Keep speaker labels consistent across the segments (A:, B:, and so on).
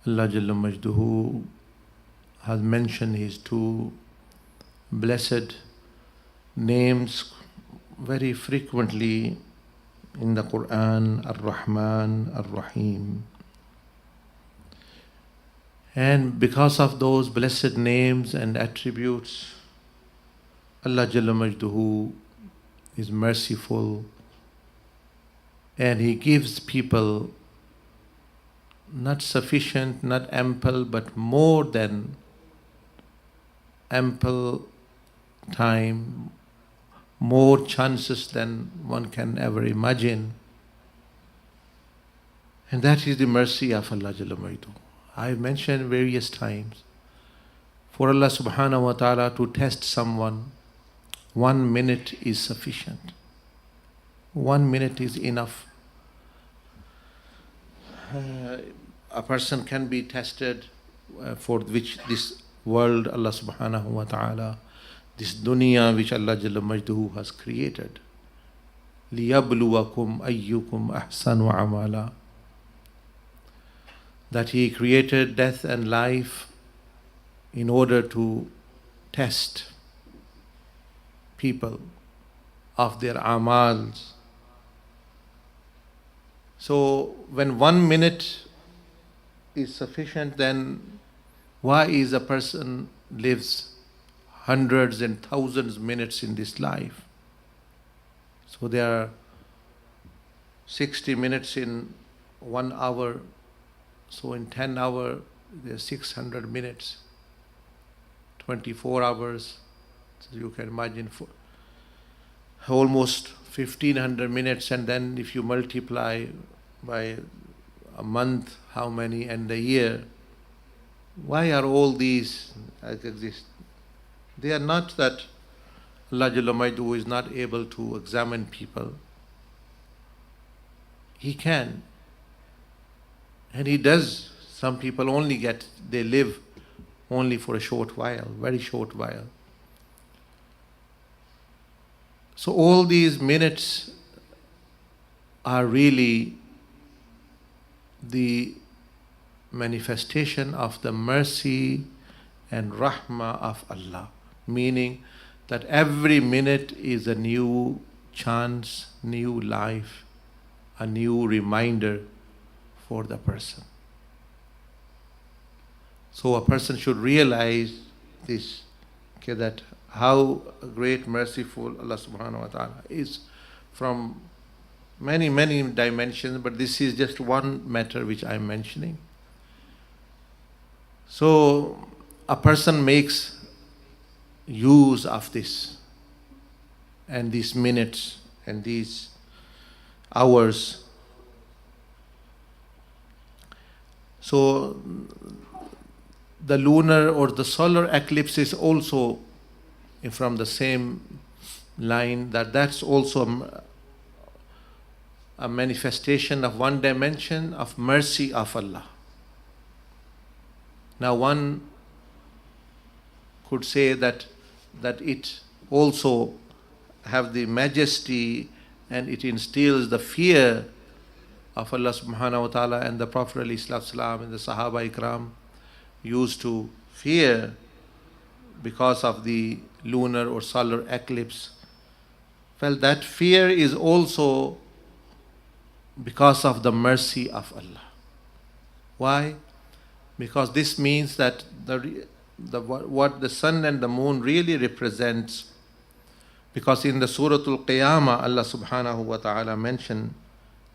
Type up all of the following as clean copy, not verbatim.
A: Allah Jalla Majduhu has mentioned His two blessed names very frequently in the Quran, Ar-Rahman, Ar-Rahim. And because of those blessed names and attributes, Allah Jalla Majduhu is merciful, and He gives people not sufficient, not ample, but more than ample time, more chances than one can ever imagine. And that is the mercy of Allah Jalla Majduhu. I have mentioned various times, for Allah subhanahu wa ta'ala to test someone, 1 minute is sufficient. 1 minute is enough. A person can be tested for which this world Allah subhanahu wa ta'ala, this dunya which Allah Jalla Majduhu has created. لِيَبْلُوَكُمْ أَيُّكُمْ أَحْسَنُ عَمَلًا. That He created death and life in order to test people of their amals. So when 1 minute is sufficient, then why is a person lives hundreds and thousands minutes in this life? So there are 60 minutes in 1 hour. So in 10 hours, there are 600 minutes, 24 hours. So you can imagine for almost 1500 minutes, and then if you multiply by a month, how many, and a year. Why are all these exist? They are not that Allah Jalla Majduhu is not able to examine people. He can. And He does. Some people only they live only for a short while, very short while. So all these minutes are really the manifestation of the mercy and rahmah of Allah, meaning that every minute is a new chance, new life, a new reminder for the person. So a person should realize this, okay, that how great, merciful Allah subhanahu wa ta'ala is from many, many dimensions, but this is just one matter which I am mentioning. So a person makes use of this and these minutes and these hours. So the lunar or the solar eclipse is also from the same line, that's also a manifestation of one dimension of mercy of Allah. Now one could say that it also have the majesty and it instills the fear of Allah subhanahu wa ta'ala, and the Prophet ﷺ and the Sahaba Ikram used to fear because of the lunar or solar eclipse. Well, that fear is also because of the mercy of Allah. Why? Because this means that what the sun and the moon really represents, because in the Surah Al-Qiyamah, Allah subhanahu wa ta'ala mentioned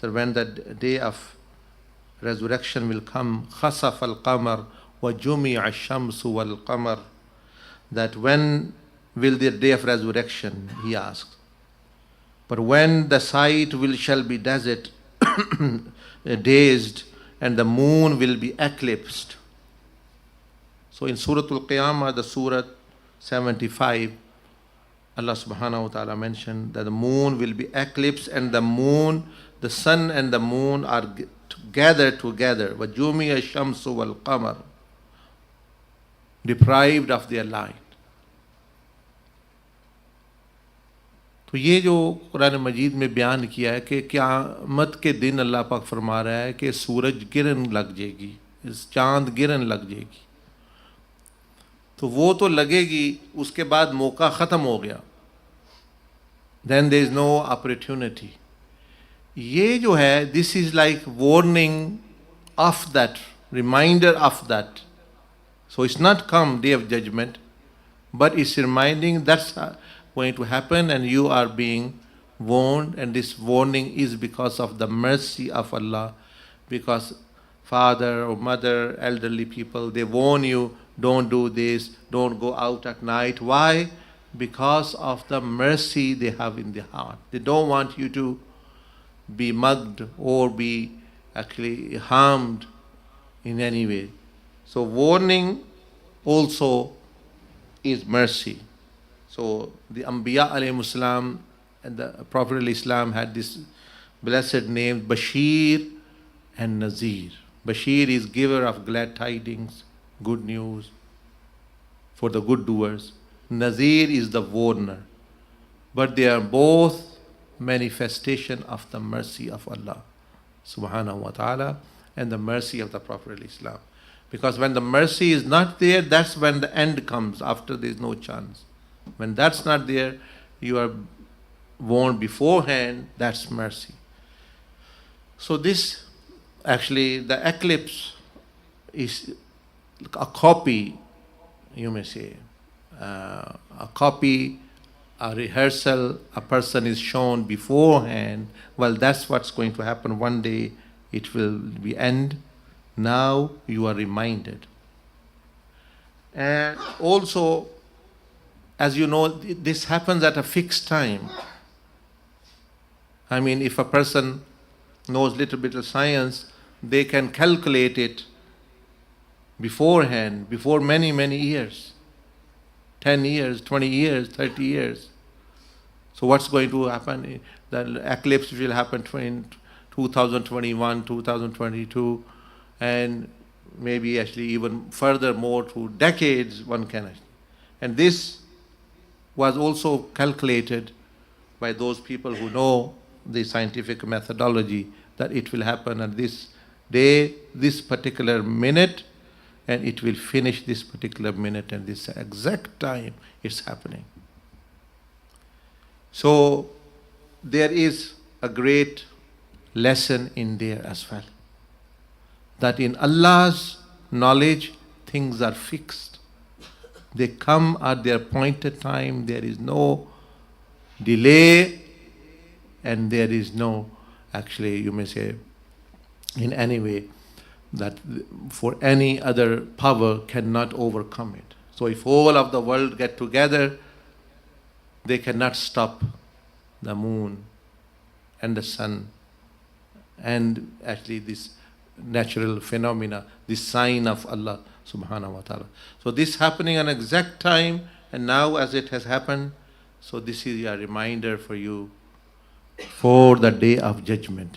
A: that when the day of resurrection will come, خَسَفَ الْقَمَرُ وَجُمِعَ الشَّمْسُ وَالْقَمَرُ, that when will the day of resurrection, he asked. But when the sight shall be dazed, dazed, and the moon will be eclipsed. So in Surah Al-Qiyamah, the Surah 75, Allah subhanahu wa ta'ala mentioned that the moon will be eclipsed, and the sun and the moon are gathered together. وَجُمِعَ الشَّمْسُ وَالْقَمَرُ, deprived of their light. तो ये जो कुरान मजीद में बयान किया है कि क़यामत के दिन अल्लाह पाक फरमा रहा है कि सूरज किरण लग जाएगी, चांद गिरन लग जाएगी। तो वो तो लगेगी, उसके बाद मौका ख़त्म हो गया, then there is no opportunity. ये जो है, this is like warning of that, reminder of that. So it's not come day of judgment, but it's reminding that's going to happen, and you are being warned. And this warning is because of the mercy of Allah, because father or mother, elderly people, they warn you, don't do this, don't go out at night. Why? Because of the mercy they have in their heart. They don't want you to be mugged or be actually harmed in any way. So warning also is mercy. So the Anbiya alayhi salam and the Prophet Islam had this blessed name Bashir and Nazir. Bashir is giver of glad tidings, good news for the good doers. Nazir is the warner. But they are both manifestation of the mercy of Allah subhanahu wa ta'ala and the mercy of the Prophet Islam. Because when the mercy is not there, that's when the end comes, after there is no chance. When that's not there, you are warned beforehand, that's mercy. So this, actually, the eclipse is a copy, you may say, a copy, a rehearsal, a person is shown beforehand. Well, that's what's going to happen one day, it will be end. Now you are reminded. And also, as you know, this happens at a fixed time. I mean, if a person knows little bit of science, they can calculate it beforehand, before many, many years. 10 years, 20 years, 30 years. So what's going to happen? The eclipse will happen in 2021, 2022, and maybe actually even furthermore to decades one can. And this was also calculated by those people who know the scientific methodology, that it will happen at this day, this particular minute, and it will finish this particular minute and this exact time it's happening. So there is a great lesson in there as well, that in Allah's knowledge things are fixed. They come at their appointed time. There is no delay, and there is no, actually, you may say, in any way, that for any other power cannot overcome it. So if all of the world get together, they cannot stop the moon and the sun and actually this natural phenomena, this sign of Allah subhanahu wa ta'ala. So this happening at an exact time, and now as it has happened, so this is a reminder for you for the day of judgment.